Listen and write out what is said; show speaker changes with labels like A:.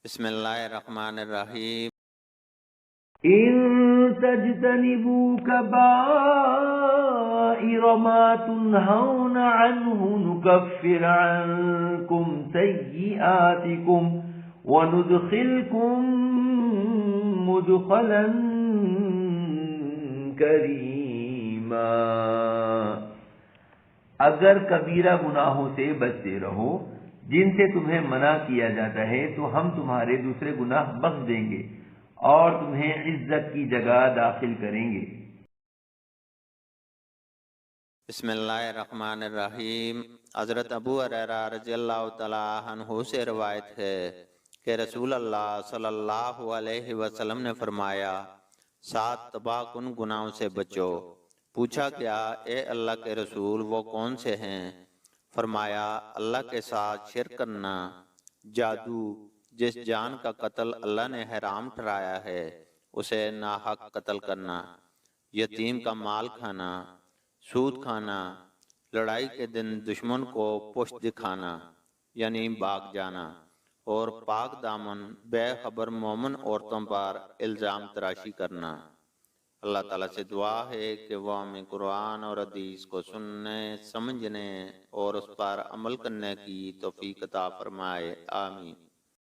A: بسم اللہ الرحمن الرحیم۔
B: إن تجتنبوا كبائر ما تنهون عنه نكفر عنكم سيئاتكم وندخلكم مدخلا كريما۔ اگر کبیرہ گناہوں سے بچتے رہو جن سے تمہیں منع کیا جاتا ہے تو ہم تمہارے دوسرے گناہ بخش دیں گے اور تمہیں عزت کی جگہ داخل کریں گے۔
A: بسم اللہ الرحمن الرحیم۔ حضرت ابو ہریرہ رضی اللہ تعالیٰ عنہ سے روایت ہے کہ رسول اللہ صلی اللہ علیہ وسلم نے فرمایا 7 تباہ کن گناہوں سے بچو۔ پوچھا کیا اے اللہ کے رسول وہ کون سے ہیں؟ فرمایا اللہ کے ساتھ شرک کرنا، جادو، جس جان کا قتل اللہ نے حرام ٹھہرایا ہے اسے ناحق قتل کرنا، یتیم کا مال کھانا، سود کھانا، لڑائی کے دن دشمن کو پشت دکھانا یعنی بھاگ جانا، اور پاک دامن بے خبر مومن عورتوں پر الزام تراشی کرنا۔ اللہ تعالیٰ سے دعا ہے کہ وہ ہمیں قرآن اور حدیث کو سننے، سمجھنے اور اس پر عمل کرنے کی توفیق عطا فرمائے، آمین۔